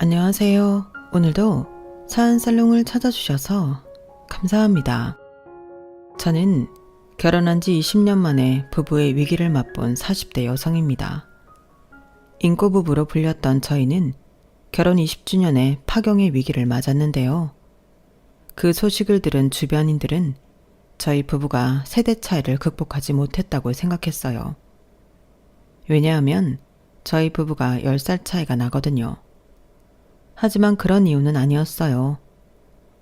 안녕하세요. 오늘도 사연살롱을 찾아주셔서 감사합니다. 저는 결혼한 지 20년 만에 부부의 위기를 맛본 40대 여성입니다. 인꼬부부로 불렸던 저희는 결혼 20주년에 파경의 위기를 맞았는데요. 그 소식을 들은 주변인들은 저희 부부가 세대 차이를 극복하지 못했다고 생각했어요. 왜냐하면 저희 부부가 10살 차이가 나거든요. 하지만 그런 이유는 아니었어요.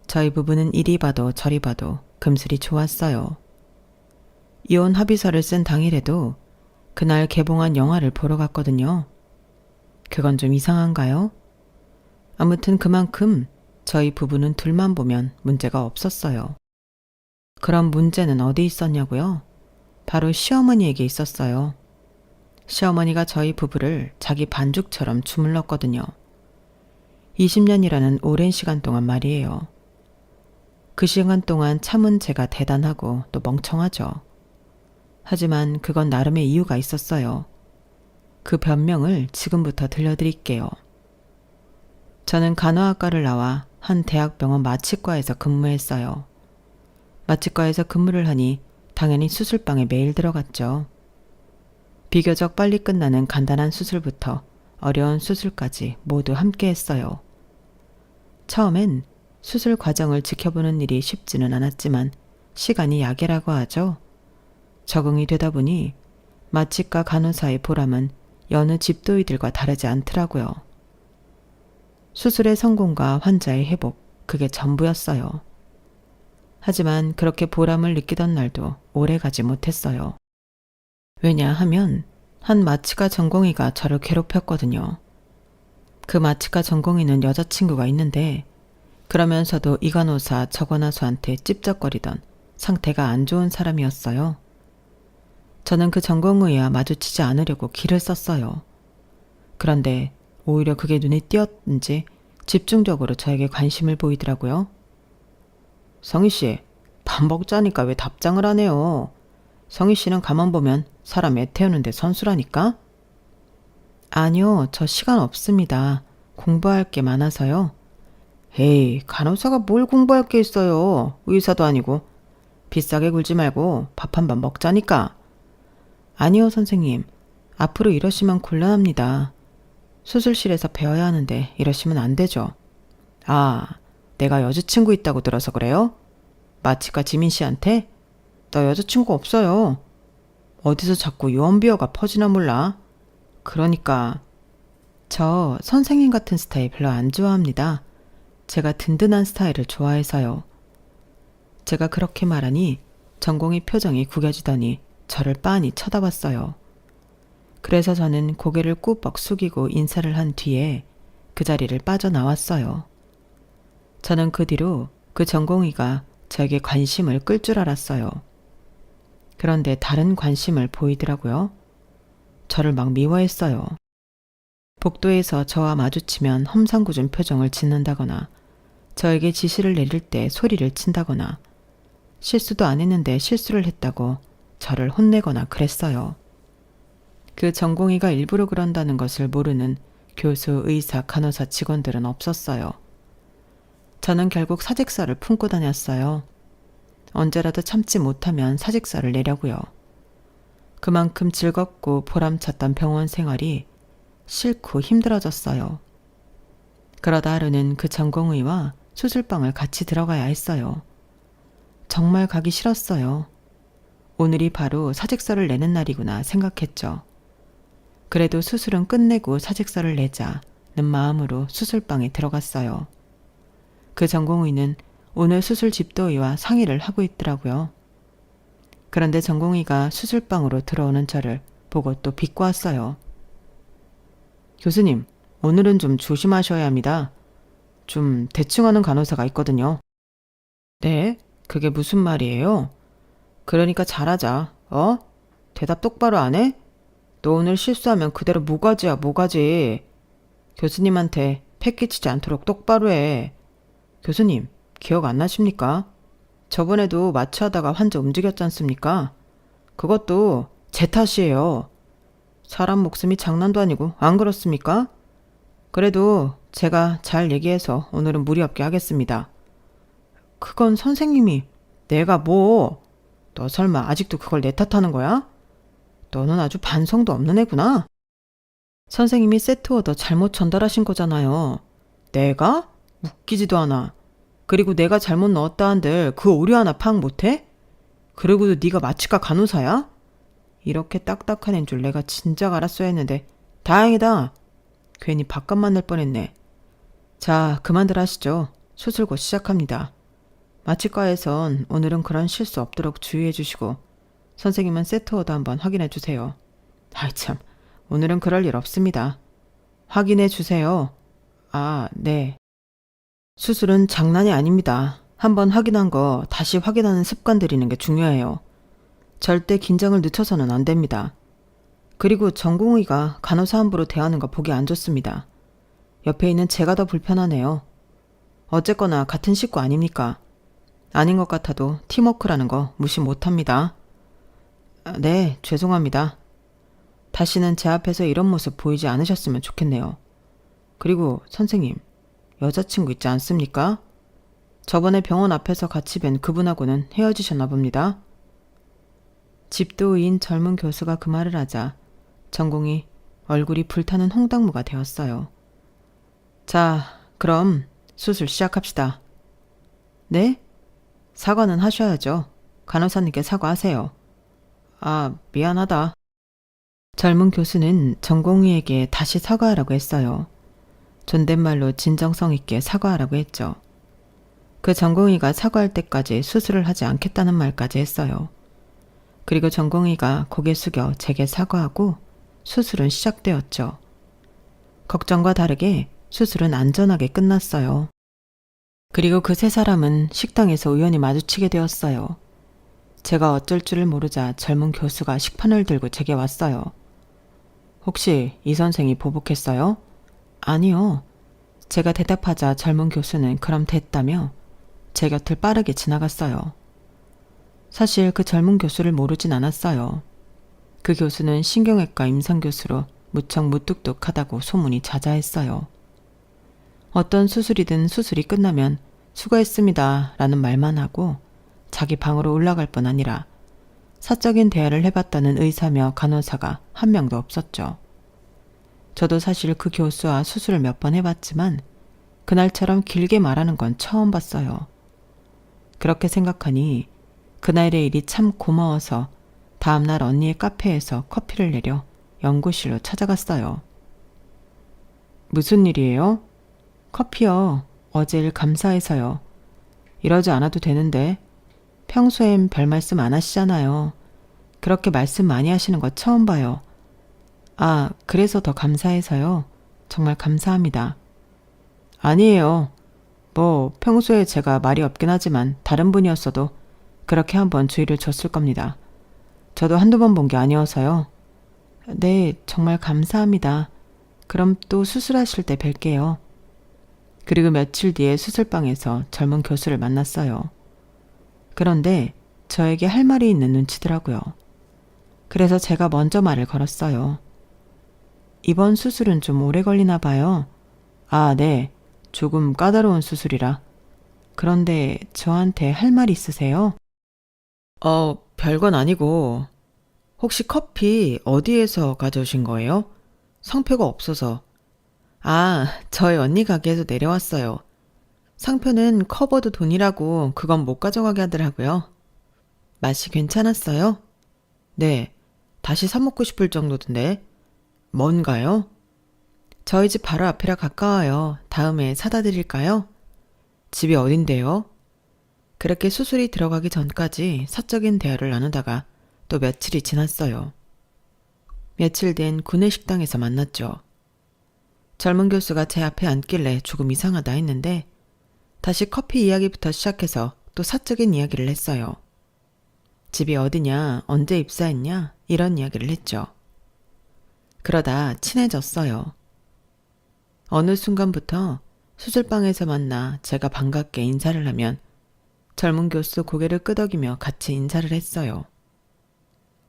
저희 부부는 이리 봐도 저리 봐도 금슬이 좋았어요. 이혼 합의서를 쓴 당일에도 그날 개봉한 영화를 보러 갔거든요. 그건 좀 이상한가요? 아무튼 그만큼 저희 부부는 둘만 보면 문제가 없었어요. 그럼 문제는 어디 있었냐고요? 바로 시어머니에게 있었어요. 시어머니가 저희 부부를 자기 반죽처럼 주물렀거든요. 20년이라는 오랜 시간 동안 말이에요. 그 시간 동안 참은 제가 대단하고 또 멍청하죠. 하지만 그건 나름의 이유가 있었어요. 그 변명을 지금부터 들려드릴게요. 저는 간호학과를 나와 한 대학병원 마취과에서 근무했어요. 마취과에서 근무를 하니 당연히 수술방에 매일 들어갔죠. 비교적 빨리 끝나는 간단한 수술부터 어려운 수술까지 모두 함께 했어요. 처음엔 수술 과정을 지켜보는 일이 쉽지는 않았지만 시간이 약이라고 하죠. 적응이 되다 보니 마취과 간호사의 보람은 여느 집도이들과 다르지 않더라고요. 수술의 성공과 환자의 회복, 그게 전부였어요. 하지만 그렇게 보람을 느끼던 날도 오래 가지 못했어요. 왜냐하면 한 마취과 전공의가 저를 괴롭혔거든요. 그 마취과 전공의는 여자친구가 있는데 그러면서도 이 간호사 저 간호사한테 찝쩍거리던 상태가 안 좋은 사람이었어요. 저는 그 전공의와 마주치지 않으려고 길을 썼어요. 그런데 오히려 그게 눈에 띄었는지 집중적으로 저에게 관심을 보이더라고요. 성희씨, 밥 먹자니까 왜 답장을 안 해요? 성희씨는 가만 보면 사람 애 태우는데 선수라니까? 아니요, 저 시간 없습니다. 공부할 게 많아서요. 에이, 간호사가 뭘 공부할 게 있어요. 의사도 아니고. 비싸게 굴지 말고 밥 한 번 먹자니까. 아니요, 선생님. 앞으로 이러시면 곤란합니다. 수술실에서 배워야 하는데 이러시면 안 되죠. 아, 내가 여자친구 있다고 들어서 그래요? 마취과 지민 씨한테? 나 여자친구 없어요. 어디서 자꾸 유언비어가 퍼지나 몰라. 그러니까 저 선생님 같은 스타일 별로 안 좋아합니다. 제가 든든한 스타일을 좋아해서요. 제가 그렇게 말하니 전공의 표정이 구겨지더니 저를 빤히 쳐다봤어요. 그래서 저는 고개를 꾸벅 숙이고 인사를 한 뒤에 그 자리를 빠져나왔어요. 저는 그 뒤로 그 전공의가 저에게 관심을 끌 줄 알았어요. 그런데 다른 관심을 보이더라고요. 저를 막 미워했어요. 복도에서 저와 마주치면 험상궂은 표정을 짓는다거나 저에게 지시를 내릴 때 소리를 친다거나 실수도 안 했는데 실수를 했다고 저를 혼내거나 그랬어요. 그 전공의가 일부러 그런다는 것을 모르는 교수, 의사, 간호사 직원들은 없었어요. 저는 결국 사직서를 품고 다녔어요. 언제라도 참지 못하면 사직서를 내려고요. 그만큼 즐겁고 보람찼던 병원 생활이 싫고 힘들어졌어요. 그러다 하루는 그 전공의와 수술방을 같이 들어가야 했어요. 정말 가기 싫었어요. 오늘이 바로 사직서를 내는 날이구나 생각했죠. 그래도 수술은 끝내고 사직서를 내자는 마음으로 수술방에 들어갔어요. 그 전공의는 오늘 수술 집도의와 상의를 하고 있더라고요. 그런데 전공의가 수술방으로 들어오는 저를 보고 또 비꼬았어요. 교수님, 오늘은 좀 조심하셔야 합니다. 좀 대충하는 간호사가 있거든요. 네? 그게 무슨 말이에요? 그러니까 잘하자. 대답 똑바로 안 해? 너 오늘 실수하면 그대로 모가지야, 모가지. 교수님한테 패 끼치지 않도록 똑바로 해. 교수님, 기억 안 나십니까? 저번에도 마취하다가 환자 움직였지 않습니까? 그것도 제 탓이에요. 사람 목숨이 장난도 아니고 안 그렇습니까? 그래도 제가 잘 얘기해서 오늘은 무리 없게 하겠습니다. 그건 선생님이. 내가 뭐? 너 설마 아직도 그걸 내 탓하는 거야? 너는 아주 반성도 없는 애구나. 선생님이 세트 오더 잘못 전달하신 거잖아요. 내가? 웃기지도 않아. 그리고 내가 잘못 넣었다 한들 그 오류 하나 파악 못해? 그러고도 네가 마취과 간호사야? 이렇게 딱딱한 애인 줄 내가 진작 알았어야 했는데 다행이다. 괜히 밥값만 낼 뻔했네. 자, 그만들 하시죠. 수술 곧 시작합니다. 마취과에선 오늘은 그런 실수 없도록 주의해 주시고 선생님은 세트 오더 한번 확인해 주세요. 아이 참, 오늘은 그럴 일 없습니다. 확인해 주세요. 아, 네. 수술은 장난이 아닙니다. 한번 확인한 거 다시 확인하는 습관 들이는 게 중요해요. 절대 긴장을 늦춰서는 안 됩니다. 그리고 전공의가 간호사 함부로 대하는 거 보기 안 좋습니다. 옆에 있는 제가 더 불편하네요. 어쨌거나 같은 식구 아닙니까? 아닌 것 같아도 팀워크라는 거 무시 못합니다. 네, 죄송합니다. 다시는 제 앞에서 이런 모습 보이지 않으셨으면 좋겠네요. 그리고 선생님, 여자친구 있지 않습니까? 저번에 병원 앞에서 같이 뵌 그분하고는 헤어지셨나 봅니다. 집도의인 젊은 교수가 그 말을 하자 전공이 얼굴이 불타는 홍당무가 되었어요. 자, 그럼 수술 시작합시다. 네? 사과는 하셔야죠. 간호사님께 사과하세요. 아, 미안하다. 젊은 교수는 전공의에게 다시 사과하라고 했어요. 존댓말로 진정성 있게 사과하라고 했죠. 그 전공의가 사과할 때까지 수술을 하지 않겠다는 말까지 했어요. 그리고 전공의가 고개 숙여 제게 사과하고 수술은 시작되었죠. 걱정과 다르게 수술은 안전하게 끝났어요. 그리고 그 세 사람은 식당에서 우연히 마주치게 되었어요. 제가 어쩔 줄을 모르자 젊은 교수가 식판을 들고 제게 왔어요. 혹시 이 선생이 보복했어요? 아니요. 제가 대답하자 젊은 교수는 그럼 됐다며 제 곁을 빠르게 지나갔어요. 사실 그 젊은 교수를 모르진 않았어요. 그 교수는 신경외과 임상교수로 무척 무뚝뚝하다고 소문이 자자했어요. 어떤 수술이든 수술이 끝나면 수고했습니다 라는 말만 하고 자기 방으로 올라갈 뿐 아니라 사적인 대화를 해봤다는 의사며 간호사가 한 명도 없었죠. 저도 사실 그 교수와 수술을 몇 번 해봤지만 그날처럼 길게 말하는 건 처음 봤어요. 그렇게 생각하니 그날의 일이 참 고마워서 다음날 언니의 카페에서 커피를 내려 연구실로 찾아갔어요. 무슨 일이에요? 커피요. 어제 일 감사해서요. 이러지 않아도 되는데 평소엔 별 말씀 안 하시잖아요. 그렇게 말씀 많이 하시는 거 처음 봐요. 아, 그래서 더 감사해서요. 정말 감사합니다. 아니에요. 뭐 평소에 제가 말이 없긴 하지만 다른 분이었어도 그렇게 한번 주의를 줬을 겁니다. 저도 한두 번 본 게 아니어서요. 네, 정말 감사합니다. 그럼 또 수술하실 때 뵐게요. 그리고 며칠 뒤에 수술방에서 젊은 교수를 만났어요. 그런데 저에게 할 말이 있는 눈치더라고요. 그래서 제가 먼저 말을 걸었어요. 이번 수술은 좀 오래 걸리나 봐요. 아, 네. 조금 까다로운 수술이라. 그런데 저한테 할 말 있으세요? 별건 아니고 혹시 커피 어디에서 가져오신 거예요? 상표가 없어서. 아, 저희 언니 가게에서 내려왔어요. 상표는 커버도 돈이라고 그건 못 가져가게 하더라고요. 맛이 괜찮았어요? 네, 다시 사 먹고 싶을 정도던데. 뭔가요? 저희 집 바로 앞이라 가까워요. 다음에 사다 드릴까요? 집이 어딘데요? 그렇게 수술이 들어가기 전까지 사적인 대화를 나누다가 또 며칠이 지났어요. 며칠 된 구내식당에서 만났죠. 젊은 교수가 제 앞에 앉길래 조금 이상하다 했는데 다시 커피 이야기부터 시작해서 또 사적인 이야기를 했어요. 집이 어디냐, 언제 입사했냐 이런 이야기를 했죠. 그러다 친해졌어요. 어느 순간부터 수술방에서 만나 제가 반갑게 인사를 하면 젊은 교수 고개를 끄덕이며 같이 인사를 했어요.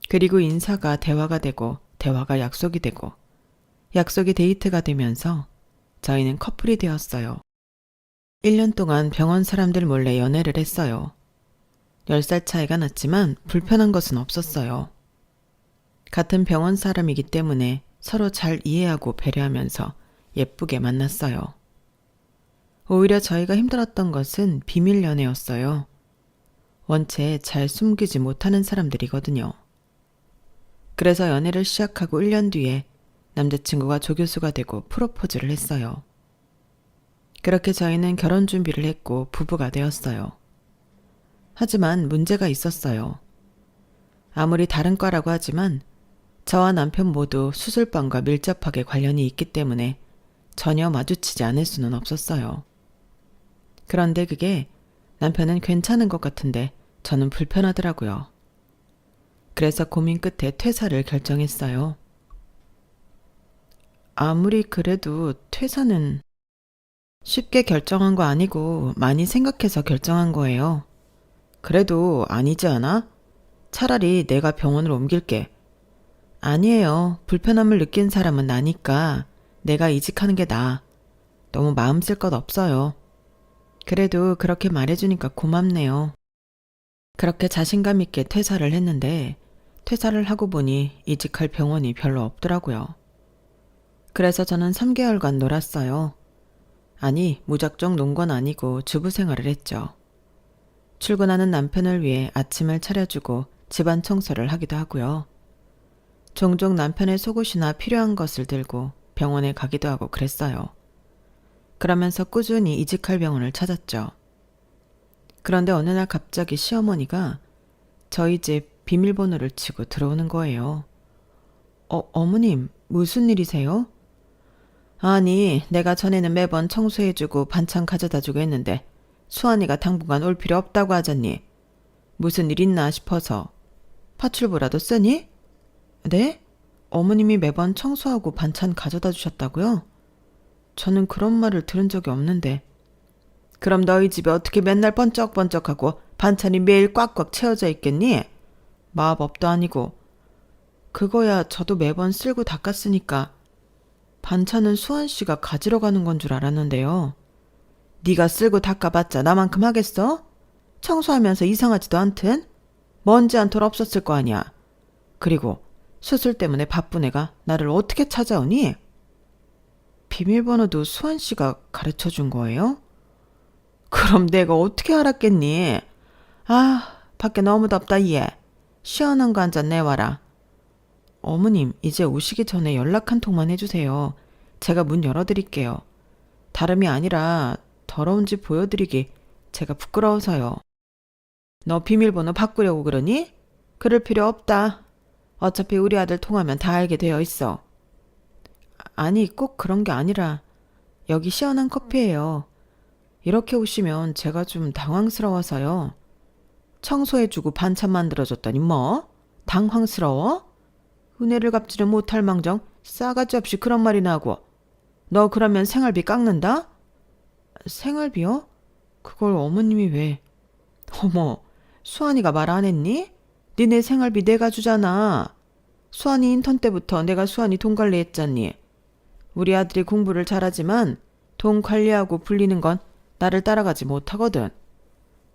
그리고 인사가 대화가 되고 대화가 약속이 되고 약속이 데이트가 되면서 저희는 커플이 되었어요. 1년 동안 병원 사람들 몰래 연애를 했어요. 10살 차이가 났지만 불편한 것은 없었어요. 같은 병원 사람이기 때문에 서로 잘 이해하고 배려하면서 예쁘게 만났어요. 오히려 저희가 힘들었던 것은 비밀 연애였어요. 원체 잘 숨기지 못하는 사람들이거든요. 그래서 연애를 시작하고 1년 뒤에 남자친구가 조교수가 되고 프로포즈를 했어요. 그렇게 저희는 결혼 준비를 했고 부부가 되었어요. 하지만 문제가 있었어요. 아무리 다른 과라고 하지만 저와 남편 모두 수술방과 밀접하게 관련이 있기 때문에 전혀 마주치지 않을 수는 없었어요. 그런데 그게 남편은 괜찮은 것 같은데 저는 불편하더라고요. 그래서 고민 끝에 퇴사를 결정했어요. 아무리 그래도 퇴사는 쉽게 결정한 거 아니고 많이 생각해서 결정한 거예요. 그래도 아니지 않아? 차라리 내가 병원을 옮길게. 아니에요. 불편함을 느낀 사람은 나니까 내가 이직하는 게 나아. 너무 마음 쓸 것 없어요. 그래도 그렇게 말해주니까 고맙네요. 그렇게 자신감 있게 퇴사를 했는데 퇴사를 하고 보니 이직할 병원이 별로 없더라고요. 그래서 저는 3개월간 놀았어요. 아니, 무작정 논 건 아니고 주부 생활을 했죠. 출근하는 남편을 위해 아침을 차려주고 집안 청소를 하기도 하고요. 종종 남편의 속옷이나 필요한 것을 들고 병원에 가기도 하고 그랬어요. 그러면서 꾸준히 이직할 병원을 찾았죠. 그런데 어느 날 갑자기 시어머니가 저희 집 비밀번호를 치고 들어오는 거예요. 어머님, 무슨 일이세요? 아니, 내가 전에는 매번 청소해주고 반찬 가져다주고 했는데 수환이가 당분간 올 필요 없다고 하잖니. 무슨 일 있나 싶어서. 파출부라도 쓰니? 네? 어머님이 매번 청소하고 반찬 가져다 주셨다고요? 저는 그런 말을 들은 적이 없는데. 그럼 너희 집에 어떻게 맨날 번쩍번쩍하고 반찬이 매일 꽉꽉 채워져 있겠니? 마법도 아니고. 그거야 저도 매번 쓸고 닦았으니까. 반찬은 수환 씨가 가지러 가는 건 줄 알았는데요. 네가 쓸고 닦아봤자 나만큼 하겠어? 청소하면서 이상하지도 않든? 먼지 한 톨 없었을 거 아니야. 그리고 수술 때문에 바쁜 애가 나를 어떻게 찾아오니? 비밀번호도 수환 씨가 가르쳐 준 거예요? 그럼 내가 어떻게 알았겠니? 아, 밖에 너무 덥다 얘. 시원한 거 한 잔 내와라. 어머님, 이제 오시기 전에 연락 한 통만 해주세요. 제가 문 열어드릴게요. 다름이 아니라 더러운 집 보여드리기 제가 부끄러워서요. 너 비밀번호 바꾸려고 그러니? 그럴 필요 없다. 어차피 우리 아들 통하면 다 알게 되어 있어. 아니, 꼭 그런 게 아니라 여기 시원한 커피예요. 이렇게 오시면 제가 좀 당황스러워서요. 청소해주고 반찬 만들어줬더니 뭐? 당황스러워? 은혜를 갚지를 못할 망정 싸가지 없이 그런 말이나 하고. 너 그러면 생활비 깎는다? 생활비요? 그걸 어머님이 왜? 어머, 수환이가 말 안 했니? 니네 생활비 내가 주잖아. 수환이 인턴 때부터 내가 수환이 돈 관리했잖니. 우리 아들이 공부를 잘하지만 돈 관리하고 불리는 건 나를 따라가지 못하거든.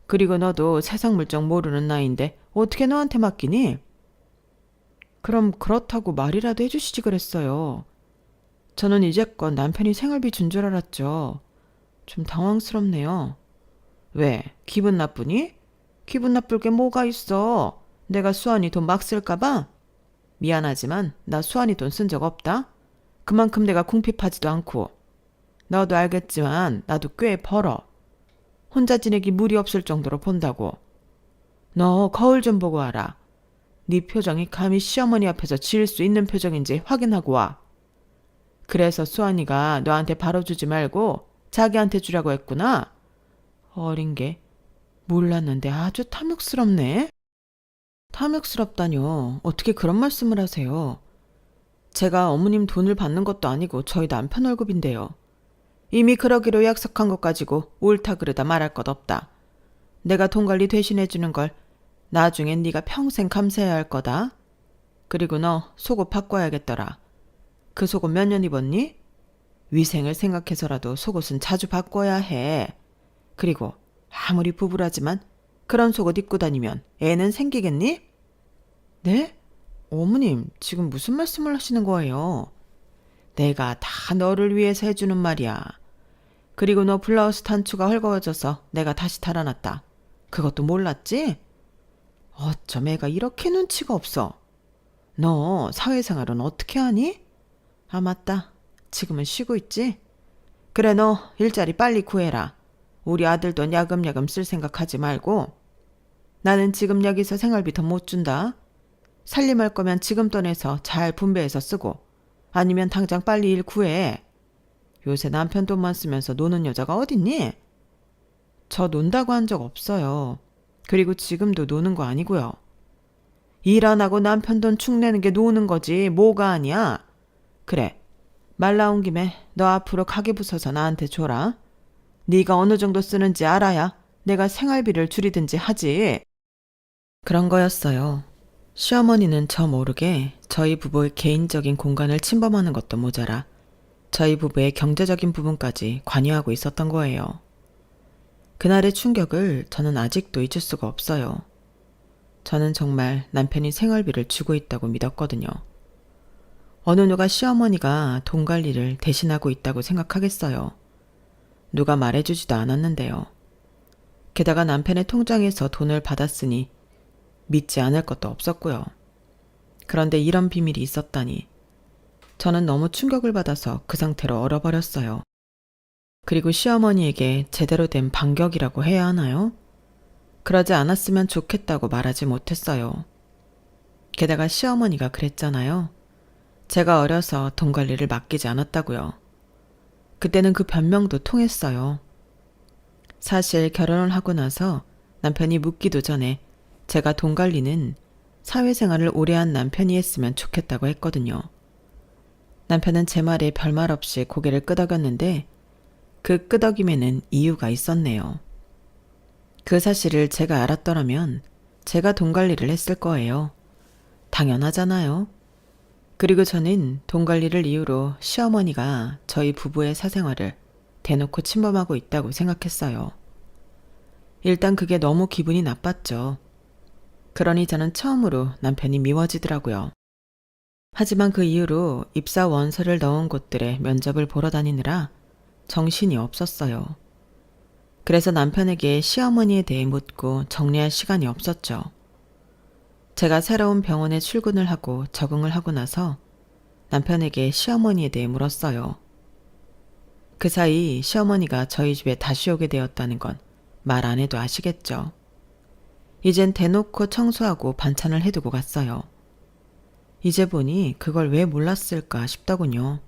그리고 너도 세상 물정 모르는 나이인데 어떻게 너한테 맡기니? 그럼 그렇다고 말이라도 해주시지 그랬어요. 저는 이제껏 남편이 생활비 준 줄 알았죠. 좀 당황스럽네요. 왜? 기분 나쁘니? 기분 나쁠 게 뭐가 있어? 내가 수환이 돈 막 쓸까봐? 미안하지만 나 수환이 돈 쓴 적 없다. 그만큼 내가 궁핍하지도 않고. 너도 알겠지만 나도 꽤 벌어. 혼자 지내기 무리 없을 정도로 본다고. 너 거울 좀 보고 와라. 네 표정이 감히 시어머니 앞에서 지을 수 있는 표정인지 확인하고 와. 그래서 수환이가 너한테 바로 주지 말고 자기한테 주라고 했구나. 어린 게 몰랐는데 아주 탐욕스럽네. 탐욕스럽다뇨. 어떻게 그런 말씀을 하세요. 제가 어머님 돈을 받는 것도 아니고 저희 남편 월급인데요. 이미 그러기로 약속한 것 가지고 옳다 그르다 말할 것 없다. 내가 돈 관리 대신해주는 걸 나중엔 네가 평생 감사해야 할 거다. 그리고 너 속옷 바꿔야겠더라. 그 속옷 몇 년 입었니? 위생을 생각해서라도 속옷은 자주 바꿔야 해. 그리고 아무리 부부라지만 그런 속옷 입고 다니면 애는 생기겠니? 네? 어머님, 지금 무슨 말씀을 하시는 거예요? 내가 다 너를 위해서 해주는 말이야. 그리고 너 블라우스 단추가 헐거워져서 내가 다시 달아놨다. 그것도 몰랐지? 어쩜 애가 이렇게 눈치가 없어. 너 사회생활은 어떻게 하니? 아, 맞다. 지금은 쉬고 있지? 그래, 너 일자리 빨리 구해라. 우리 아들도 야금야금 쓸 생각하지 말고. 나는 지금 여기서 생활비 더 못 준다. 살림할 거면 지금 돈에서 잘 분배해서 쓰고, 아니면 당장 빨리 일 구해. 요새 남편 돈만 쓰면서 노는 여자가 어딨니? 저 논다고 한 적 없어요. 그리고 지금도 노는 거 아니고요. 일 안 하고 남편 돈 축내는 게 노는 거지 뭐가 아니야. 그래, 말 나온 김에 너 앞으로 가게 부숴서 나한테 줘라. 네가 어느 정도 쓰는지 알아야 내가 생활비를 줄이든지 하지. 그런 거였어요. 시어머니는 저 모르게 저희 부부의 개인적인 공간을 침범하는 것도 모자라 저희 부부의 경제적인 부분까지 관여하고 있었던 거예요. 그날의 충격을 저는 아직도 잊을 수가 없어요. 저는 정말 남편이 생활비를 주고 있다고 믿었거든요. 어느 누가 시어머니가 돈 관리를 대신하고 있다고 생각하겠어요. 누가 말해주지도 않았는데요. 게다가 남편의 통장에서 돈을 받았으니 믿지 않을 것도 없었고요. 그런데 이런 비밀이 있었다니. 저는 너무 충격을 받아서 그 상태로 얼어버렸어요. 그리고 시어머니에게 제대로 된 반격이라고 해야 하나요? 그러지 않았으면 좋겠다고 말하지 못했어요. 게다가 시어머니가 그랬잖아요. 제가 어려서 돈 관리를 맡기지 않았다고요. 그때는 그 변명도 통했어요. 사실 결혼을 하고 나서 남편이 묻기도 전에 제가 돈 관리는 사회생활을 오래 한 남편이 했으면 좋겠다고 했거든요. 남편은 제 말에 별말 없이 고개를 끄덕였는데 그 끄덕임에는 이유가 있었네요. 그 사실을 제가 알았더라면 제가 돈 관리를 했을 거예요. 당연하잖아요. 그리고 저는 돈 관리를 이유로 시어머니가 저희 부부의 사생활을 대놓고 침범하고 있다고 생각했어요. 일단 그게 너무 기분이 나빴죠. 그러니 저는 처음으로 남편이 미워지더라고요. 하지만 그 이후로 입사 원서를 넣은 곳들의 면접을 보러 다니느라 정신이 없었어요. 그래서 남편에게 시어머니에 대해 묻고 정리할 시간이 없었죠. 제가 새로운 병원에 출근을 하고 적응을 하고 나서 남편에게 시어머니에 대해 물었어요. 그 사이 시어머니가 저희 집에 다시 오게 되었다는 건 말 안 해도 아시겠죠. 이젠 대놓고 청소하고 반찬을 해두고 갔어요. 이제 보니 그걸 왜 몰랐을까 싶더군요.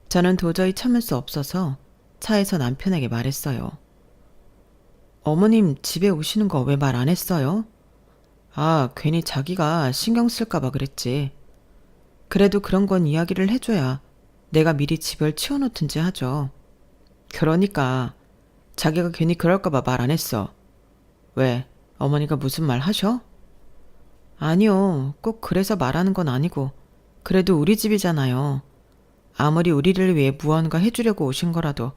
저는 도저히 참을 수 없어서 차에서 남편에게 말했어요. 어머님 집에 오시는 거 왜 말 안 했어요? 아, 괜히 자기가 신경 쓸까봐 그랬지. 그래도 그런 건 이야기를 해줘야 내가 미리 집을 치워놓든지 하죠. 그러니까 자기가 괜히 그럴까봐 말 안 했어. 왜? 어머니가 무슨 말 하셔? 아니요. 꼭 그래서 말하는 건 아니고 그래도 우리 집이잖아요. 아무리 우리를 위해 무언가 해주려고 오신 거라도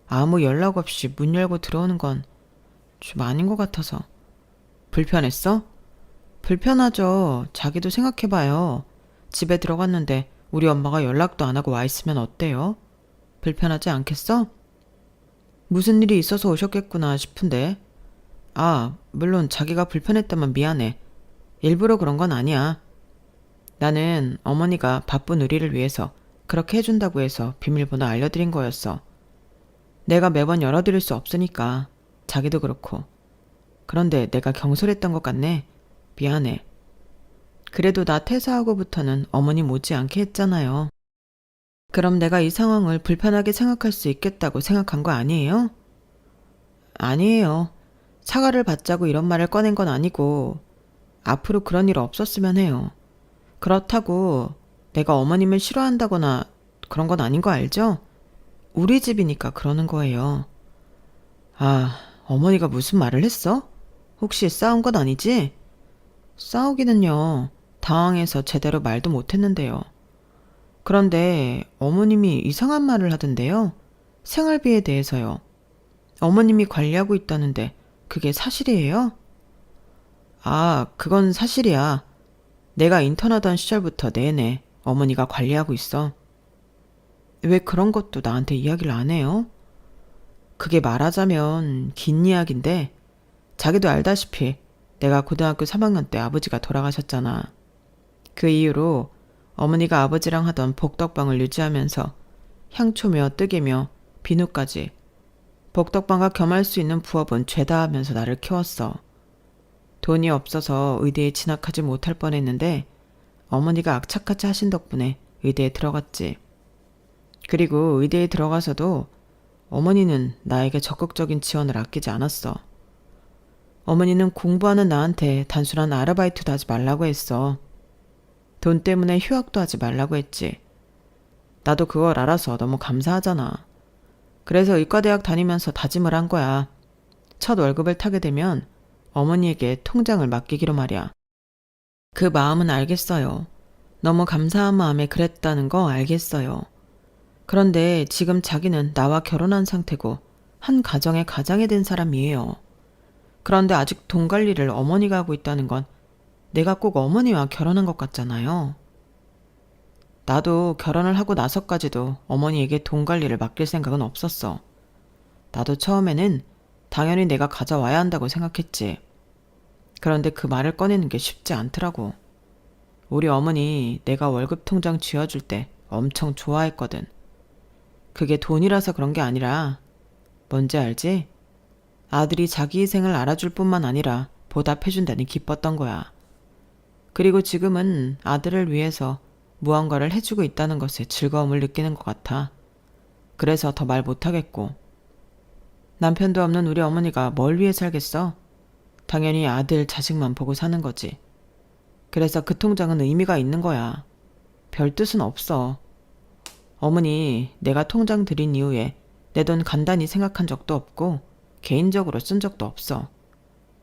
아무 연락 없이 문 열고 들어오는 건 좀 아닌 것 같아서. 불편했어? 불편하죠. 자기도 생각해봐요. 집에 들어갔는데 우리 엄마가 연락도 안 하고 와 있으면 어때요? 불편하지 않겠어? 무슨 일이 있어서 오셨겠구나 싶은데. 아, 물론 자기가 불편했다면 미안해. 일부러 그런 건 아니야. 나는 어머니가 바쁜 우리를 위해서 그렇게 해준다고 해서 비밀번호 알려드린 거였어. 내가 매번 열어드릴 수 없으니까. 자기도 그렇고. 그런데 내가 경솔했던 것 같네. 미안해. 그래도 나 퇴사하고부터는 어머니 못지않게 했잖아요. 그럼 내가 이 상황을 불편하게 생각할 수 있겠다고 생각한 거 아니에요? 아니에요. 사과를 받자고 이런 말을 꺼낸 건 아니고 앞으로 그런 일 없었으면 해요. 그렇다고 내가 어머님을 싫어한다거나 그런 건 아닌 거 알죠? 우리 집이니까 그러는 거예요. 아, 어머니가 무슨 말을 했어? 혹시 싸운 건 그런데 어머님이 이상한 말을 하던데요. 생활비에 대해서요. 어머님이 관리하고 있다는데 그게 사실이에요? 아, 그건 사실이야. 내가 인턴하던 시절부터 내내 어머니가 관리하고 있어. 왜 그런 것도 나한테 이야기를 안 해요? 그게 말하자면 긴 이야기인데 자기도 알다시피 내가 고등학교 3학년 때 아버지가 돌아가셨잖아. 그 이후로 어머니가 아버지랑 하던 복덕방을 유지하면서 향초며 뜨개며 비누까지 복덕방과 겸할 수 있는 부업은 죄다 하면서 나를 키웠어. 돈이 없어서 의대에 진학하지 못할 뻔했는데 어머니가 악착같이 하신 덕분에 의대에 들어갔지. 그리고 의대에 들어가서도 어머니는 나에게 적극적인 지원을 아끼지 않았어. 어머니는 공부하는 나한테 단순한 아르바이트도 하지 말라고 했어. 돈 때문에 휴학도 하지 말라고 했지. 나도 그걸 알아서 너무 감사하잖아. 그래서 의과대학 다니면서 다짐을 한 거야. 첫 월급을 타게 되면 어머니에게 통장을 맡기기로 말이야. 그 마음은 알겠어요. 너무 감사한 마음에 그랬다는 거 알겠어요. 그런데 지금 자기는 나와 결혼한 상태고 한 가정의 가장이 된 사람이에요. 그런데 아직 돈 관리를 어머니가 하고 있다는 건 내가 꼭 어머니와 결혼한 것 같잖아요. 나도 결혼을 하고 나서까지도 어머니에게 돈 관리를 맡길 생각은 없었어. 나도 처음에는 당연히 내가 가져와야 한다고 생각했지. 그런데 그 말을 꺼내는 게 쉽지 않더라고. 우리 어머니 내가 월급 통장 쥐어줄 때 엄청 좋아했거든. 그게 돈이라서 그런 게 아니라 뭔지 알지? 아들이 자기 희생을 알아줄 뿐만 아니라 보답해준다니 기뻤던 거야. 그리고 지금은 아들을 위해서 무언가를 해주고 있다는 것에 즐거움을 느끼는 것 같아. 그래서 더 말 못하겠고. 남편도 없는 우리 어머니가 뭘 위해 살겠어? 당연히 아들, 자식만 보고 사는 거지. 그래서 그 통장은 의미가 있는 거야. 별 뜻은 없어. 어머니, 내가 통장 드린 이후에 내 돈 간단히 생각한 적도 없고 개인적으로 쓴 적도 없어.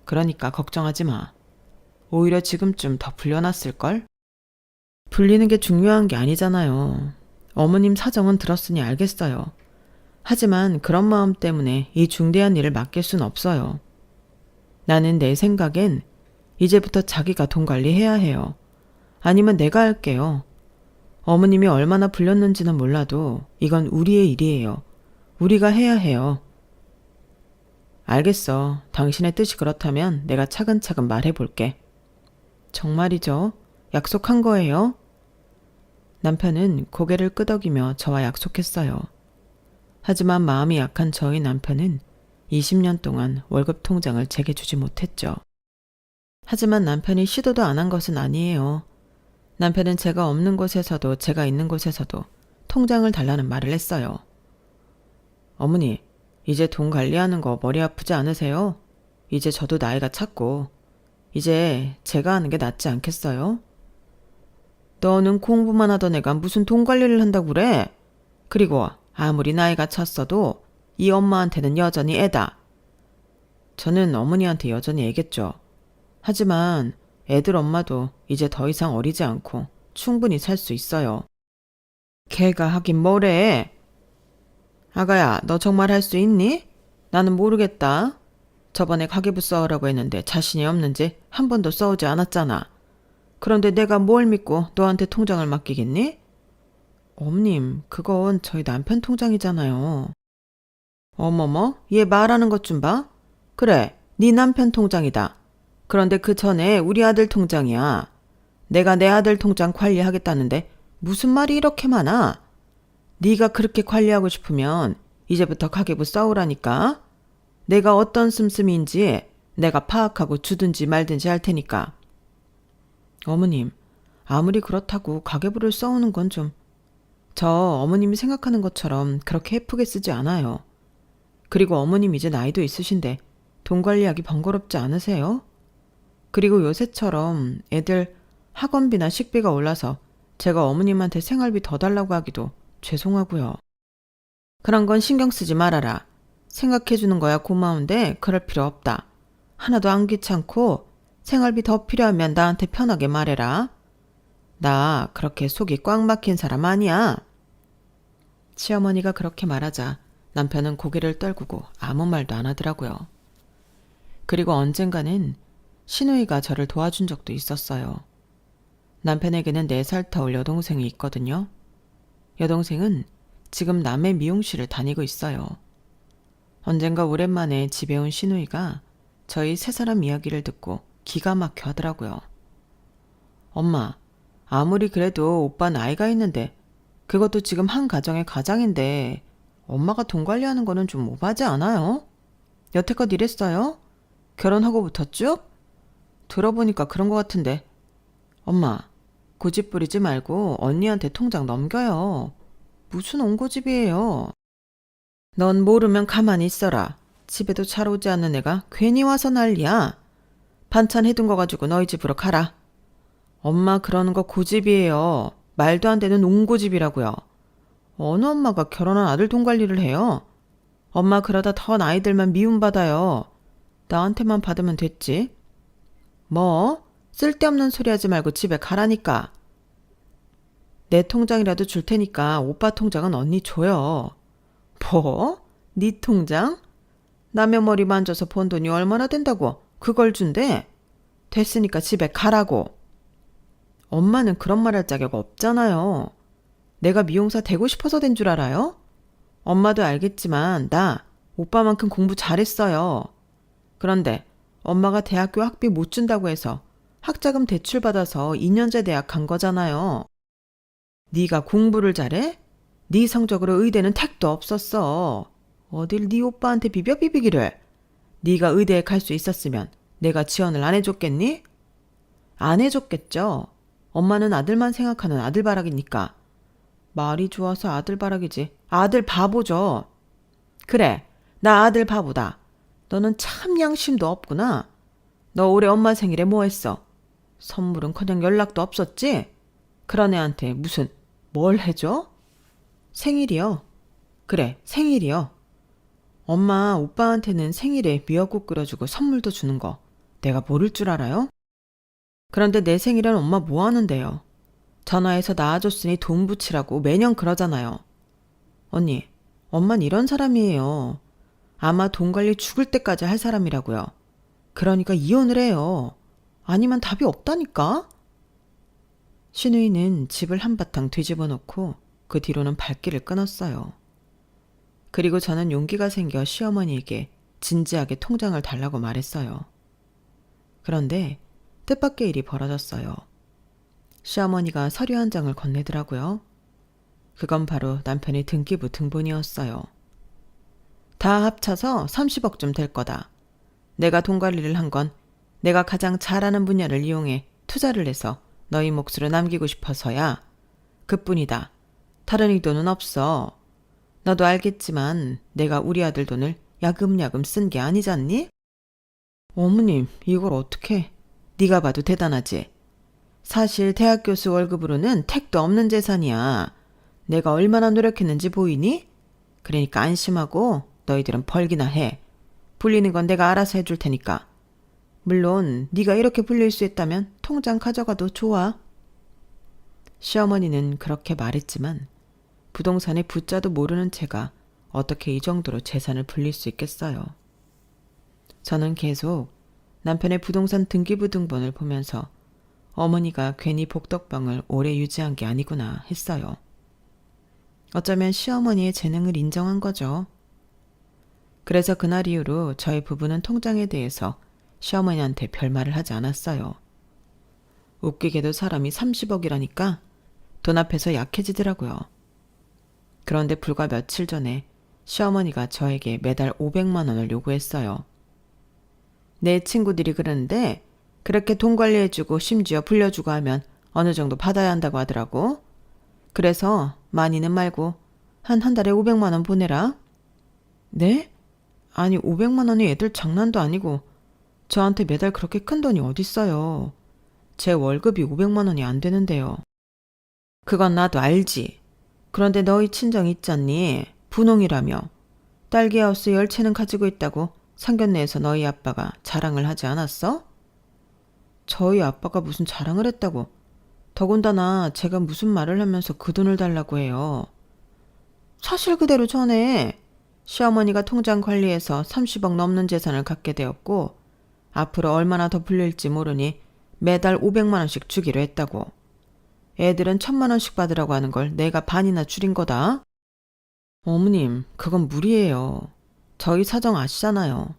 그러니까 걱정하지 마. 오히려 지금쯤 더 불려놨을걸? 불리는 게 중요한 게 아니잖아요. 어머님 사정은 들었으니 알겠어요. 하지만 그런 마음 때문에 이 중대한 일을 맡길 순 없어요. 나는 내 생각엔 이제부터 자기가 돈 관리해야 해요. 아니면 내가 할게요. 어머님이 얼마나 불렸는지는 몰라도 이건 우리의 일이에요. 우리가 해야 해요. 알겠어. 당신의 뜻이 그렇다면 내가 차근차근 말해볼게. 정말이죠? 약속한 거예요? 남편은 고개를 끄덕이며 저와 약속했어요. 하지만 마음이 약한 저희 남편은 20년 동안 월급 통장을 제게 주지 못했죠. 하지만 남편이 시도도 안 한 것은 아니에요. 남편은 제가 없는 곳에서도 제가 있는 곳에서도 통장을 달라는 말을 했어요. 어머니, 이제 돈 관리하는 거 머리 아프지 않으세요? 이제 저도 나이가 찼고 이제 제가 하는 게 낫지 않겠어요? 너는 공부만 하던 애가 무슨 돈 관리를 한다고 그래? 그리고 아무리 나이가 찼어도 이 엄마한테는 여전히 애다. 저는 어머니한테 여전히 애겠죠. 하지만 애들 엄마도 이제 더 이상 어리지 않고 충분히 살 수 있어요. 걔가 하긴 뭐래? 아가야, 너 정말 할 수 있니? 나는 모르겠다. 저번에 가계부 써오라고 했는데 자신이 없는지 한 번도 써오지 않았잖아. 그런데 내가 뭘 믿고 너한테 통장을 맡기겠니? 어머님, 그건 저희 남편 통장이잖아요. 어머머, 얘 말하는 것 좀 봐. 그래, 네 남편 통장이다. 그런데 그 전에 우리 아들 통장이야. 내가 내 아들 통장 관리하겠다는데 무슨 말이 이렇게 많아? 네가 그렇게 관리하고 싶으면 이제부터 가계부 써오라니까. 내가 어떤 씀씀이인지 내가 파악하고 주든지 말든지 할 테니까. 어머님, 아무리 그렇다고 가계부를 써오는 건 좀... 저 어머님이 생각하는 것처럼 그렇게 예쁘게 쓰지 않아요. 그리고 어머님 이제 나이도 있으신데 돈 관리하기 번거롭지 않으세요? 그리고 요새처럼 애들 학원비나 식비가 올라서 제가 어머님한테 생활비 더 달라고 하기도 죄송하고요. 그런 건 신경 쓰지 말아라. 생각해주는 거야 고마운데 그럴 필요 없다. 하나도 안 귀찮고 생활비 더 필요하면 나한테 편하게 말해라. 나 그렇게 속이 꽉 막힌 사람 아니야. 시어머니가 그렇게 말하자 남편은 고개를 떨구고 아무 말도 안 하더라고요. 그리고 언젠가는 시누이가 저를 도와준 적도 있었어요. 남편에게는 4살 터울 여동생이 있거든요. 여동생은 지금 남의 미용실을 다니고 있어요. 언젠가 오랜만에 집에 온 시누이가 저희 3사람 이야기를 듣고 기가 막혀 하더라고요. 엄마, 아무리 그래도 오빠는 아이가 있는데 그것도 지금 한 가정의 가장인데 엄마가 돈 관리하는 거는 좀 오바지 않아요? 여태껏 이랬어요? 결혼하고부터 쭉? 들어보니까 그런 것 같은데. 엄마, 고집 부리지 말고 언니한테 통장 넘겨요. 무슨 옹고집이에요. 넌 모르면 가만히 있어라. 집에도 잘 오지 않는 애가 괜히 와서 난리야. 반찬 해둔 거 가지고 너희 집으로 가라. 엄마 그러는 거 고집이에요. 말도 안 되는 옹고집이라고요. 어느 엄마가 결혼한 아들 돈 관리를 해요? 엄마 그러다 더 아이들만 미움받아요. 나한테만 받으면 됐지. 뭐? 쓸데없는 소리 하지 말고 집에 가라니까. 내 통장이라도 줄 테니까 오빠 통장은 언니 줘요. 뭐? 네 통장? 남의 머리 만져서 번 돈이 얼마나 된다고 그걸 준대? 됐으니까 집에 가라고. 엄마는 그런 말 할 자격 없잖아요. 내가 미용사 되고 싶어서 된 줄 알아요? 엄마도 알겠지만 나 오빠만큼 공부 잘했어요. 그런데 엄마가 대학교 학비 못 준다고 해서 학자금 대출받아서 2년제 대학 간 거잖아요. 네가 공부를 잘해? 네 성적으로 의대는 택도 없었어. 어딜 네 오빠한테 비비기를. 네가 의대에 갈 수 있었으면 내가 지원을 안 해줬겠니? 안 해줬겠죠. 엄마는 아들만 생각하는 아들바라기니까. 말이 좋아서 아들바라기지. 아들 바보죠. 그래, 나 아들 바보다. 너는 참 양심도 없구나. 너 올해 엄마 생일에 뭐 했어? 선물은커녕 연락도 없었지? 그런 애한테 무슨 뭘 해줘? 생일이요. 그래, 생일이요. 엄마 오빠한테는 생일에 미역국 끓여주고 선물도 주는 거 내가 모를 줄 알아요? 그런데 내 생일엔 엄마 뭐 하는데요? 전화해서 낳아줬으니 돈 붙이라고 매년 그러잖아요. 언니, 엄만 이런 사람이에요. 아마 돈 관리 죽을 때까지 할 사람이라고요. 그러니까 이혼을 해요. 아니면 답이 없다니까? 시누이는 집을 한바탕 뒤집어 놓고 그 뒤로는 발길을 끊었어요. 그리고 저는 용기가 생겨 시어머니에게 진지하게 통장을 달라고 말했어요. 그런데 뜻밖의 일이 벌어졌어요. 시어머니가 서류 한 장을 건네더라고요. 그건 바로 남편의 등기부 등본이었어요. 다 합쳐서 30억쯤 될 거다. 내가 돈 관리를 한 건 내가 가장 잘하는 분야를 이용해 투자를 해서 너희 몫으로 남기고 싶어서야. 그뿐이다. 다른 의도는 없어. 너도 알겠지만 내가 우리 아들 돈을 야금야금 쓴 게 아니잖니? 어머님, 이걸 어떻게? 네가 봐도 대단하지? 사실 대학 교수 월급으로는 택도 없는 재산이야. 내가 얼마나 노력했는지 보이니? 그러니까 안심하고 너희들은 벌기나 해. 불리는 건 내가 알아서 해줄 테니까. 물론 네가 이렇게 불릴 수 있다면 통장 가져가도 좋아. 시어머니는 그렇게 말했지만 부동산의 부자도 모르는 제가 어떻게 이 정도로 재산을 불릴 수 있겠어요. 저는 계속 남편의 부동산 등기부 등본을 보면서 어머니가 괜히 복덕방을 오래 유지한 게 아니구나 했어요. 어쩌면 시어머니의 재능을 인정한 거죠. 그래서 그날 이후로 저희 부부는 통장에 대해서 시어머니한테 별말을 하지 않았어요. 웃기게도 사람이 30억이라니까 돈 앞에서 약해지더라고요. 그런데 불과 며칠 전에 시어머니가 저에게 매달 500만 원을 요구했어요. 내 친구들이 그러는데 그렇게 돈 관리해주고 심지어 불려주고 하면 어느 정도 받아야 한다고 하더라고. 그래서 많이는 말고 한 달에 500만 원 보내라. 네? 아니 500만 원이 애들 장난도 아니고 저한테 매달 그렇게 큰 돈이 어딨어요. 제 월급이 500만 원이 안 되는데요. 그건 나도 알지. 그런데 너희 친정 있잖니. 분홍이라며. 딸기하우스 10채는 가지고 있다고 상견례에서 너희 아빠가 자랑을 하지 않았어? 저희 아빠가 무슨 자랑을 했다고. 더군다나 제가 무슨 말을 하면서 그 돈을 달라고 해요. 사실 그대로 전에 시어머니가 통장 관리에서 30억 넘는 재산을 갖게 되었고 앞으로 얼마나 더 불릴지 모르니 매달 500만 원씩 주기로 했다고. 애들은 1000만 원씩 받으라고 하는 걸 내가 반이나 줄인 거다. 어머님, 그건 무리예요. 저희 사정 아시잖아요.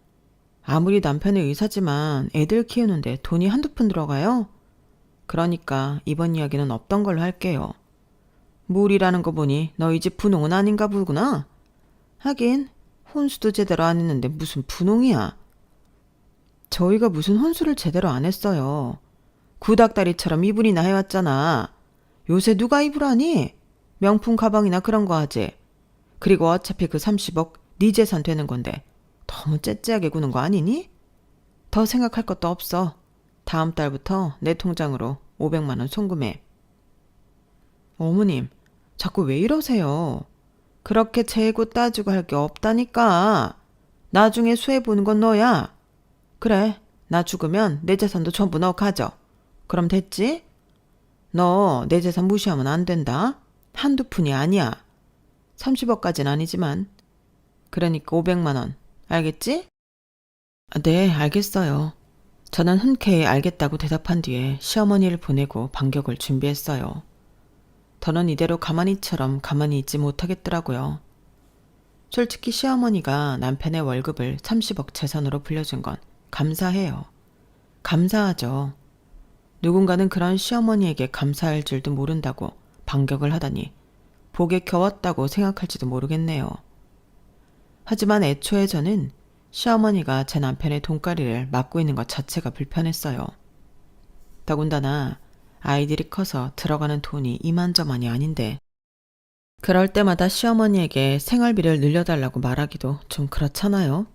아무리 남편의 의사지만 애들 키우는데 돈이 한두 푼 들어가요? 그러니까 이번 이야기는 없던 걸로 할게요. 무리라는 거 보니 너희 집 분홍은 아닌가 보구나. 하긴 혼수도 제대로 안 했는데 무슨 분홍이야. 저희가 무슨 혼수를 제대로 안 했어요. 구닥다리처럼 이불이나 해왔잖아. 요새 누가 이불 하니? 명품 가방이나 그런 거 하지. 그리고 어차피 그 30억 네 재산 되는 건데 너무 째째하게 구는 거 아니니? 더 생각할 것도 없어. 다음 달부터 내 통장으로 500만 원 송금해. 어머님, 자꾸 왜 이러세요? 그렇게 재고 따지고 할 게 없다니까. 나중에 수해 보는 건 너야. 그래, 나 죽으면 내 재산도 전부 너 가져. 그럼 됐지? 너 내 재산 무시하면 안 된다. 한두 푼이 아니야. 30억까지는 아니지만. 그러니까 500만 원. 알겠지? 네, 알겠어요. 저는 흔쾌히 알겠다고 대답한 뒤에 시어머니를 보내고 반격을 준비했어요. 더는 이대로 가만히처럼 가만히 있지 못하겠더라고요. 솔직히 시어머니가 남편의 월급을 30억 재산으로 불려준 건 감사해요. 감사하죠. 누군가는 그런 시어머니에게 감사할 줄도 모른다고 반격을 하다니 복에 겨웠다고 생각할지도 모르겠네요. 하지만 애초에 저는 시어머니가 제 남편의 돈가리를 막고 있는 것 자체가 불편했어요. 더군다나 아이들이 커서 들어가는 돈이 이만저만이 아닌데 그럴 때마다 시어머니에게 생활비를 늘려달라고 말하기도 좀 그렇잖아요.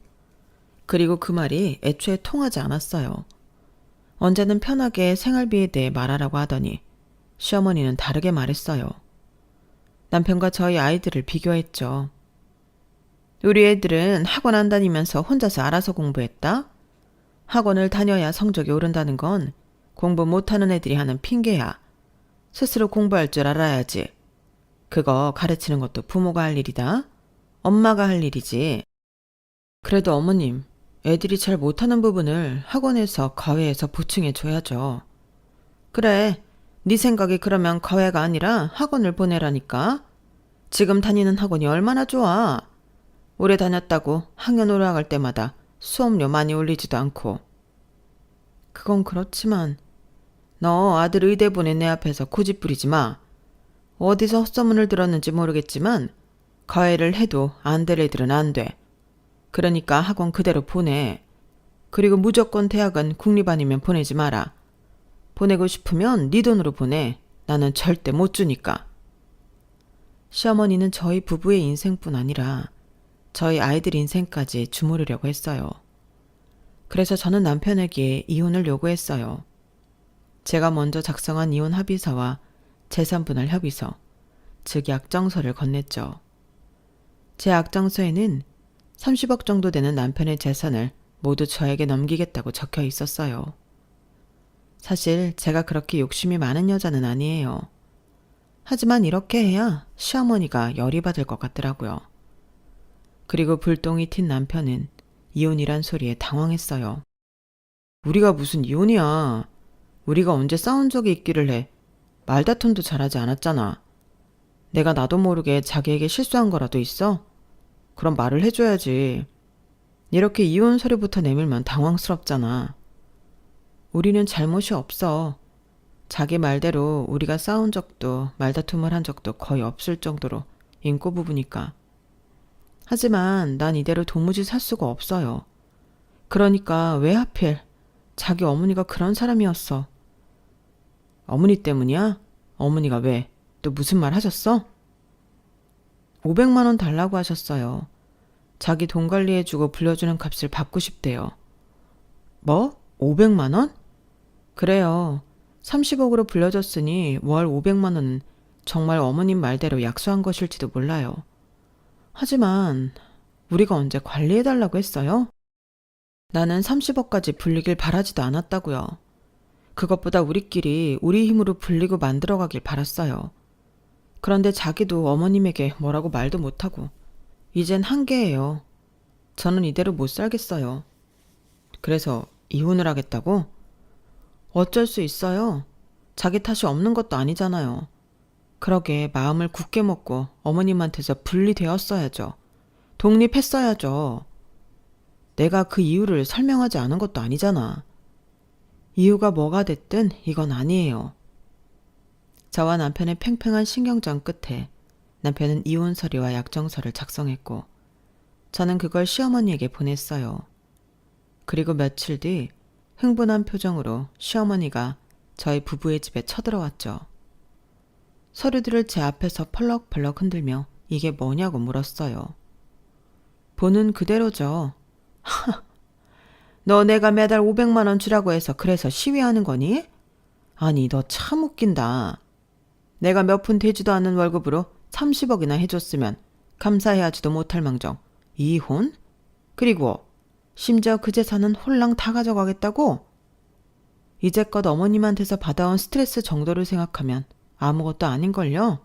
그리고 그 말이 애초에 통하지 않았어요. 언제는 편하게 생활비에 대해 말하라고 하더니 시어머니는 다르게 말했어요. 남편과 저희 아이들을 비교했죠. 우리 애들은 학원 안 다니면서 혼자서 알아서 공부했다. 학원을 다녀야 성적이 오른다는 건 공부 못하는 애들이 하는 핑계야. 스스로 공부할 줄 알아야지. 그거 가르치는 것도 부모가 할 일이다. 엄마가 할 일이지. 그래도 어머님, 애들이 잘 못하는 부분을 학원에서 과외해서 보충해 줘야죠. 그래, 네 생각이 그러면 과외가 아니라 학원을 보내라니까. 지금 다니는 학원이 얼마나 좋아. 오래 다녔다고 학년 올라갈 때마다 수업료 많이 올리지도 않고. 그건 그렇지만 너 아들 의대 보낸 내 앞에서 고집 부리지 마. 어디서 헛소문을 들었는지 모르겠지만 과외를 해도 안 될 애들은 안 돼. 그러니까 학원 그대로 보내. 그리고 무조건 대학은 국립 아니면 보내지 마라. 보내고 싶으면 네 돈으로 보내. 나는 절대 못 주니까. 시어머니는 저희 부부의 인생뿐 아니라 저희 아이들 인생까지 주무르려고 했어요. 그래서 저는 남편에게 이혼을 요구했어요. 제가 먼저 작성한 이혼 합의서와 재산분할 협의서, 즉 약정서를 건넸죠. 제 약정서에는 30억 정도 되는 남편의 재산을 모두 저에게 넘기겠다고 적혀 있었어요. 사실 제가 그렇게 욕심이 많은 여자는 아니에요. 하지만 이렇게 해야 시어머니가 열이 받을 것 같더라고요. 그리고 불똥이 튄 남편은 이혼이란 소리에 당황했어요. 우리가 무슨 이혼이야. 우리가 언제 싸운 적이 있기를 해. 말다툼도 잘하지 않았잖아. 내가 나도 모르게 자기에게 실수한 거라도 있어? 그럼 말을 해줘야지. 이렇게 이혼 서류부터 내밀면 당황스럽잖아. 우리는 잘못이 없어. 자기 말대로 우리가 싸운 적도 말다툼을 한 적도 거의 없을 정도로 인고 부부니까. 하지만 난 이대로 도무지 살 수가 없어요. 그러니까 왜 하필 자기 어머니가 그런 사람이었어. 어머니 때문이야? 어머니가 왜? 또 무슨 말 하셨어? 500만 원 달라고 하셨어요. 자기 돈 관리해주고 불려주는 값을 받고 싶대요. 뭐? 500만 원? 그래요. 30억으로 불려줬으니 월 500만 원은 정말 어머님 말대로 약속한 것일지도 몰라요. 하지만 우리가 언제 관리해달라고 했어요? 나는 30억까지 불리길 바라지도 않았다고요. 그것보다 우리끼리 우리 힘으로 불리고 만들어가길 바랐어요. 그런데 자기도 어머님에게 뭐라고 말도 못하고 이젠 한계예요. 저는 이대로 못 살겠어요. 그래서 이혼을 하겠다고? 어쩔 수 있어요. 자기 탓이 없는 것도 아니잖아요. 그러게 마음을 굳게 먹고 어머님한테서 분리되었어야죠. 독립했어야죠. 내가 그 이유를 설명하지 않은 것도 아니잖아. 이유가 뭐가 됐든 이건 아니에요. 저와 남편의 팽팽한 신경전 끝에 남편은 이혼 서류와 약정서를 작성했고 저는 그걸 시어머니에게 보냈어요. 그리고 며칠 뒤 흥분한 표정으로 시어머니가 저희 부부의 집에 쳐들어왔죠. 서류들을 제 앞에서 펄럭펄럭 흔들며 이게 뭐냐고 물었어요. 보는 그대로죠. 너 내가 매달 500만 원 주라고 해서 그래서 시위하는 거니? 아니 너 참 웃긴다. 내가 몇 푼 되지도 않는 월급으로 30억이나 해줬으면 감사해하지도 못할 망정 이혼? 그리고 심지어 그 재산은 홀랑 다 가져가겠다고? 이제껏 어머님한테서 받아온 스트레스 정도를 생각하면 아무것도 아닌걸요?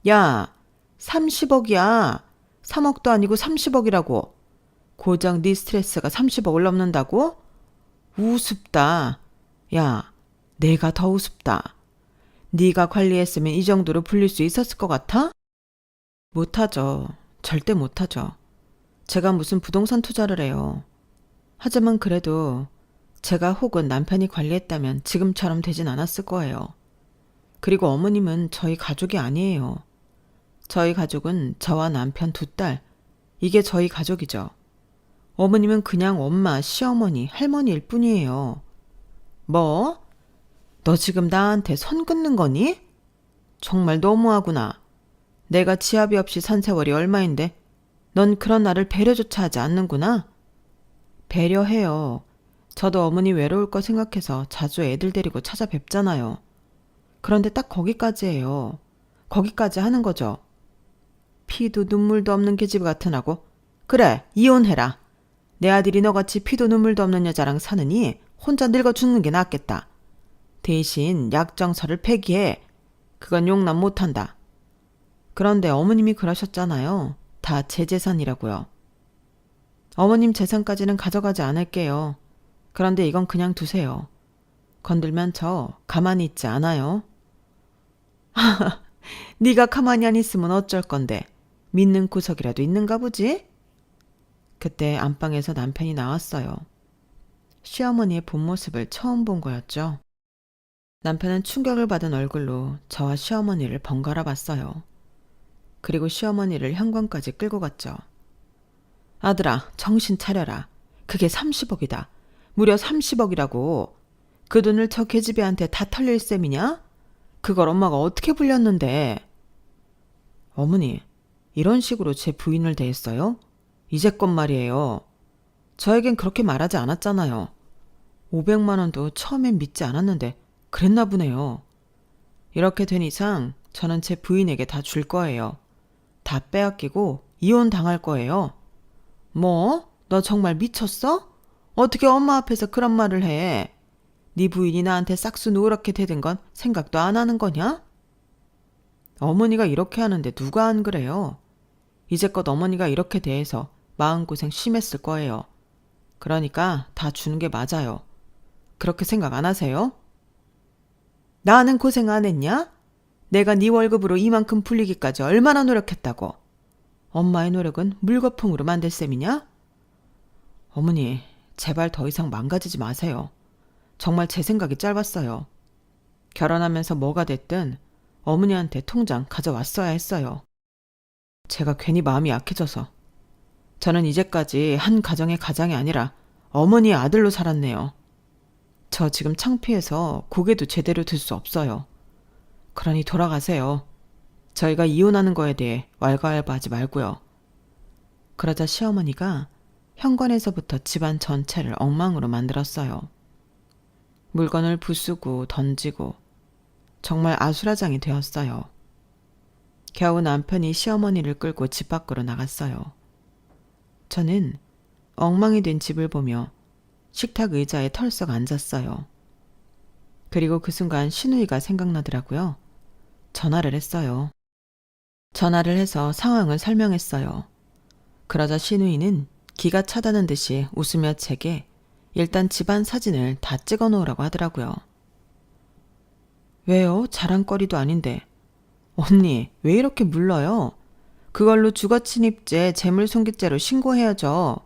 야, 30억이야. 3억도 아니고 30억이라고. 고작 네 스트레스가 30억을 넘는다고? 우습다. 야, 내가 더 우습다. 네가 관리했으면 이 정도로 불릴 수 있었을 것 같아? 못하죠. 절대 못하죠. 제가 무슨 부동산 투자를 해요. 하지만 그래도 제가 혹은 남편이 관리했다면 지금처럼 되진 않았을 거예요. 그리고 어머님은 저희 가족이 아니에요. 저희 가족은 저와 남편 2딸, 이게 저희 가족이죠. 어머님은 그냥 엄마, 시어머니, 할머니일 뿐이에요. 뭐? 너 지금 나한테 선 긋는 거니? 정말 너무하구나. 내가 지압이 없이 산 세월이 얼마인데 넌 그런 나를 배려조차 하지 않는구나. 배려해요. 저도 어머니 외로울 거 생각해서 자주 애들 데리고 찾아뵙잖아요. 그런데 딱 거기까지예요. 거기까지 하는 거죠. 피도 눈물도 없는 계집 같은 하고 그래 이혼해라. 내 아들이 너같이 피도 눈물도 없는 여자랑 사느니 혼자 늙어 죽는 게 낫겠다. 대신 약정서를 폐기해. 그건 용납 못한다. 그런데 어머님이 그러셨잖아요. 다 제 재산이라고요. 어머님 재산까지는 가져가지 않을게요. 그런데 이건 그냥 두세요. 건들면 저 가만히 있지 않아요. 네가 가만히 안 있으면 어쩔 건데 믿는 구석이라도 있는가 보지? 그때 안방에서 남편이 나왔어요. 시어머니의 본 모습을 처음 본 거였죠. 남편은 충격을 받은 얼굴로 저와 시어머니를 번갈아 봤어요. 그리고 시어머니를 현관까지 끌고 갔죠. 아들아, 정신 차려라. 그게 30억이다. 무려 30억이라고. 그 돈을 저 계집애한테 다 털릴 셈이냐? 그걸 엄마가 어떻게 불렸는데. 어머니, 이런 식으로 제 부인을 대했어요? 이제껏 말이에요. 저에겐 그렇게 말하지 않았잖아요. 500만 원도 처음엔 믿지 않았는데 그랬나 보네요. 이렇게 된 이상 저는 제 부인에게 다 줄 거예요. 다 빼앗기고 이혼 당할 거예요. 뭐? 너 정말 미쳤어? 어떻게 엄마 앞에서 그런 말을 해? 네 부인이 나한테 싹수 누렇게 대든 건 생각도 안 하는 거냐? 어머니가 이렇게 하는데 누가 안 그래요? 이제껏 어머니가 이렇게 대해서 마음고생 심했을 거예요. 그러니까 다 주는 게 맞아요. 그렇게 생각 안 하세요? 나는 고생 안 했냐? 내가 네 월급으로 이만큼 불리기까지 얼마나 노력했다고. 엄마의 노력은 물거품으로 만들 셈이냐? 어머니, 제발 더 이상 망가지지 마세요. 정말 제 생각이 짧았어요. 결혼하면서 뭐가 됐든 어머니한테 통장 가져왔어야 했어요. 제가 괜히 마음이 약해져서. 저는 이제까지 한 가정의 가장이 아니라 어머니의 아들로 살았네요. 저 지금 창피해서 고개도 제대로 들 수 없어요. 그러니 돌아가세요. 저희가 이혼하는 거에 대해 왈가왈부하지 말고요. 그러자 시어머니가 현관에서부터 집안 전체를 엉망으로 만들었어요. 물건을 부수고 던지고 정말 아수라장이 되었어요. 겨우 남편이 시어머니를 끌고 집 밖으로 나갔어요. 저는 엉망이 된 집을 보며 식탁 의자에 털썩 앉았어요. 그리고 그 순간 신우이가 생각나더라고요. 전화를 했어요. 전화를 해서 상황을 설명했어요. 그러자 신우이는 기가 차다는 듯이 웃으며 제게 일단 집안 사진을 다 찍어 놓으라고 하더라고요. 왜요? 자랑거리도 아닌데. 언니, 왜 이렇게 물러요? 그걸로 주거침입죄, 재물손괴죄로 신고해야죠.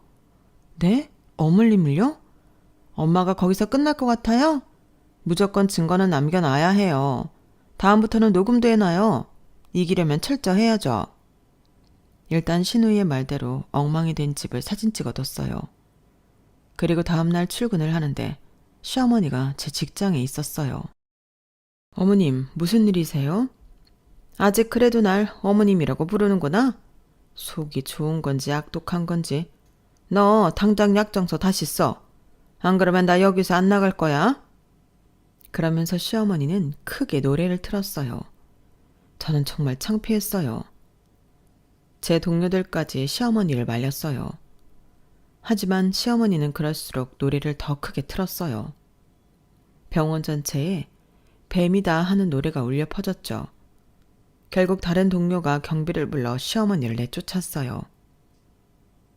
네? 어물림을요? 엄마가 거기서 끝날 것 같아요? 무조건 증거는 남겨놔야 해요. 다음부터는 녹음도 해놔요. 이기려면 철저해야죠. 일단 신우이의 말대로 엉망이 된 집을 사진 찍어뒀어요. 그리고 다음날 출근을 하는데 시어머니가 제 직장에 있었어요. 어머님, 무슨 일이세요? 아직 그래도 날 어머님이라고 부르는구나? 속이 좋은 건지 악독한 건지. 너 당장 약정서 다시 써. 안 그러면 나 여기서 안 나갈 거야. 그러면서 시어머니는 크게 노래를 틀었어요. 저는 정말 창피했어요. 제 동료들까지 시어머니를 말렸어요. 하지만 시어머니는 그럴수록 노래를 더 크게 틀었어요. 병원 전체에 뱀이다 하는 노래가 울려 퍼졌죠. 결국 다른 동료가 경비를 불러 시어머니를 내쫓았어요.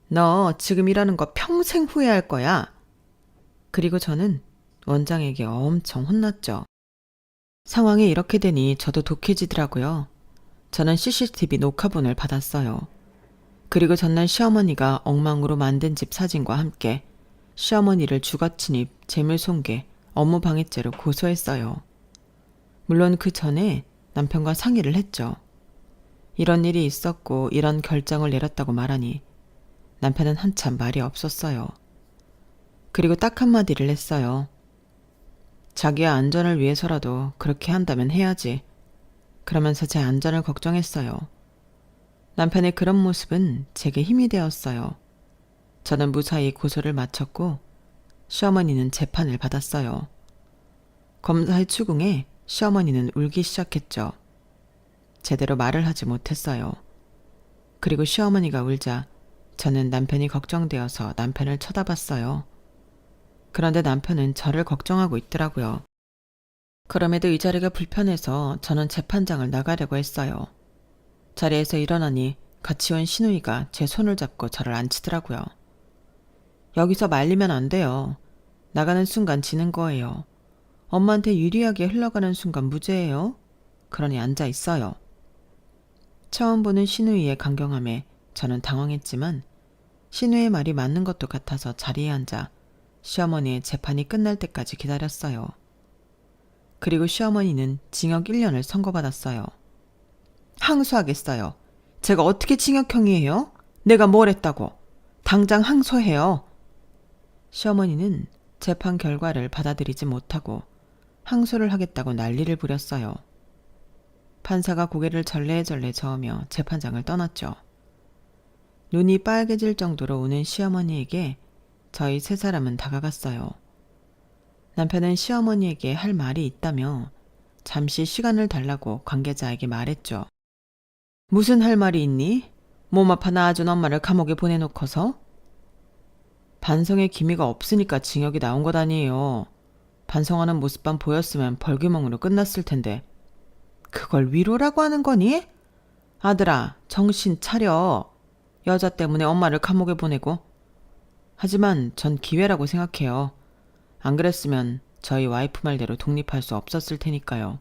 너 지금 이러는 거 평생 후회할 거야. 그리고 저는 원장에게 엄청 혼났죠. 상황이 이렇게 되니 저도 독해지더라고요. 저는 CCTV 녹화본을 받았어요. 그리고 전날 시어머니가 엉망으로 만든 집 사진과 함께 시어머니를 주거침입, 재물손괴, 업무방해죄로 고소했어요. 물론 그 전에 남편과 상의를 했죠. 이런 일이 있었고 이런 결정을 내렸다고 말하니 남편은 한참 말이 없었어요. 그리고 딱 한마디를 했어요. 자기의 안전을 위해서라도 그렇게 한다면 해야지. 그러면서 제 안전을 걱정했어요. 남편의 그런 모습은 제게 힘이 되었어요. 저는 무사히 고소를 마쳤고 시어머니는 재판을 받았어요. 검사의 추궁에 시어머니는 울기 시작했죠. 제대로 말을 하지 못했어요. 그리고 시어머니가 울자 저는 남편이 걱정되어서 남편을 쳐다봤어요. 그런데 남편은 저를 걱정하고 있더라고요. 그럼에도 이 자리가 불편해서 저는 재판장을 나가려고 했어요. 자리에서 일어나니 같이 온 신우이가 제 손을 잡고 저를 앉히더라고요. 여기서 말리면 안 돼요. 나가는 순간 지는 거예요. 엄마한테 유리하게 흘러가는 순간 무죄예요. 그러니 앉아 있어요. 처음 보는 신우이의 강경함에 저는 당황했지만 신우의 말이 맞는 것도 같아서 자리에 앉아 시어머니의 재판이 끝날 때까지 기다렸어요. 그리고 시어머니는 징역 1년을 선고받았어요. 항소하겠어요. 제가 어떻게 징역형이에요? 내가 뭘 했다고? 당장 항소해요. 시어머니는 재판 결과를 받아들이지 못하고 항소를 하겠다고 난리를 부렸어요. 판사가 고개를 절레절레 저으며 재판장을 떠났죠. 눈이 빨개질 정도로 우는 시어머니에게 저희 세 사람은 다가갔어요. 남편은 시어머니에게 할 말이 있다며 잠시 시간을 달라고 관계자에게 말했죠. 무슨 할 말이 있니? 몸 아파 낳아준 엄마를 감옥에 보내놓고서? 반성의 기미가 없으니까 징역이 나온 것 아니에요. 반성하는 모습만 보였으면 벌기멍으로 끝났을 텐데. 그걸 위로라고 하는 거니? 아들아, 정신 차려. 여자 때문에 엄마를 감옥에 보내고. 하지만 전 기회라고 생각해요. 안 그랬으면 저희 와이프 말대로 독립할 수 없었을 테니까요.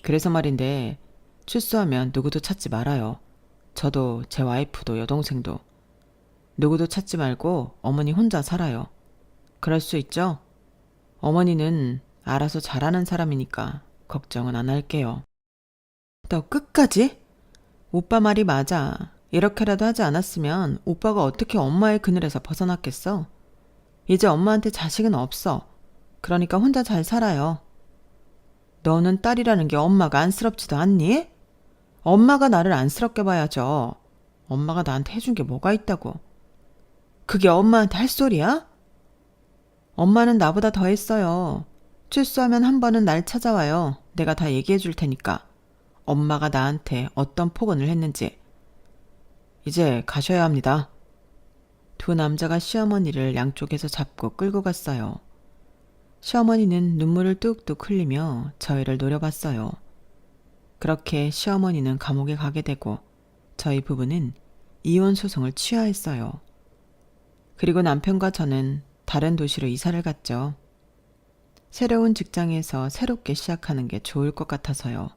그래서 말인데 출소하면 누구도 찾지 말아요. 저도 제 와이프도 여동생도. 누구도 찾지 말고 어머니 혼자 살아요. 그럴 수 있죠? 어머니는 알아서 잘하는 사람이니까 걱정은 안 할게요. 너 끝까지? 오빠 말이 맞아. 이렇게라도 하지 않았으면 오빠가 어떻게 엄마의 그늘에서 벗어났겠어? 이제 엄마한테 자식은 없어. 그러니까 혼자 잘 살아요. 너는 딸이라는 게 엄마가 안쓰럽지도 않니? 엄마가 나를 안쓰럽게 봐야죠. 엄마가 나한테 해준 게 뭐가 있다고. 그게 엄마한테 할 소리야? 엄마는 나보다 더 했어요. 출소하면 한 번은 날 찾아와요. 내가 다 얘기해 줄 테니까. 엄마가 나한테 어떤 폭언을 했는지. 이제 가셔야 합니다. 두 남자가 시어머니를 양쪽에서 잡고 끌고 갔어요. 시어머니는 눈물을 뚝뚝 흘리며 저희를 노려봤어요. 그렇게 시어머니는 감옥에 가게 되고 저희 부부는 이혼 소송을 취하했어요. 그리고 남편과 저는 다른 도시로 이사를 갔죠. 새로운 직장에서 새롭게 시작하는 게 좋을 것 같아서요.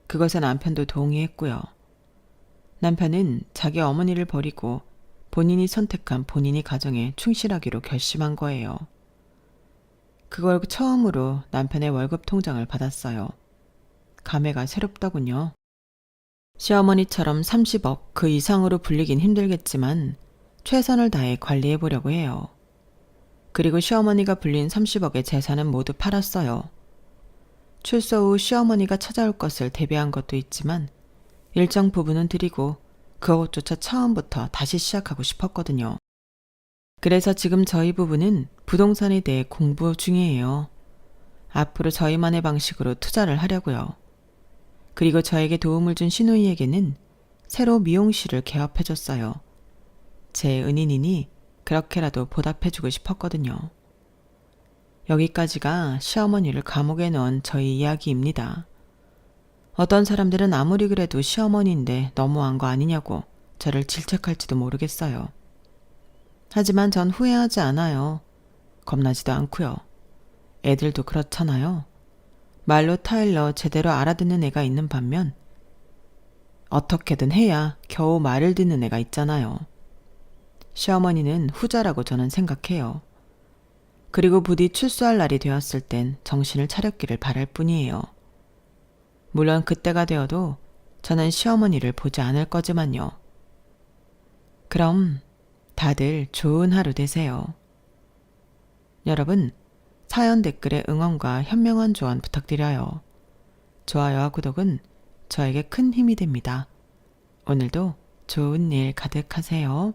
그것에 남편도 동의했고요. 남편은 자기 어머니를 버리고 본인이 선택한 본인이 가정에 충실하기로 결심한 거예요. 그걸 처음으로 남편의 월급 통장을 받았어요. 감회가 새롭더군요. 시어머니처럼 30억 그 이상으로 불리긴 힘들겠지만 최선을 다해 관리해 보려고 해요. 그리고 시어머니가 불린 30억의 재산은 모두 팔았어요. 출소 후 시어머니가 찾아올 것을 대비한 것도 있지만 일정 부분은 드리고 그것조차 처음부터 다시 시작하고 싶었거든요. 그래서 지금 저희 부부는 부동산에 대해 공부 중이에요. 앞으로 저희만의 방식으로 투자를 하려고요. 그리고 저에게 도움을 준 시누이에게는 새로 미용실을 개업해줬어요. 제 은인이니 그렇게라도 보답해주고 싶었거든요. 여기까지가 시어머니를 감옥에 넣은 저희 이야기입니다. 어떤 사람들은 아무리 그래도 시어머니인데 너무한 거 아니냐고 저를 질책할지도 모르겠어요. 하지만 전 후회하지 않아요. 겁나지도 않고요. 애들도 그렇잖아요. 말로 타일러 제대로 알아듣는 애가 있는 반면 어떻게든 해야 겨우 말을 듣는 애가 있잖아요. 시어머니는 후자라고 저는 생각해요. 그리고 부디 출소할 날이 되었을 땐 정신을 차렸기를 바랄 뿐이에요. 물론 그때가 되어도 저는 시어머니를 보지 않을 거지만요. 그럼 다들 좋은 하루 되세요. 여러분, 사연 댓글에 응원과 현명한 조언 부탁드려요. 좋아요와 구독은 저에게 큰 힘이 됩니다. 오늘도 좋은 일 가득하세요.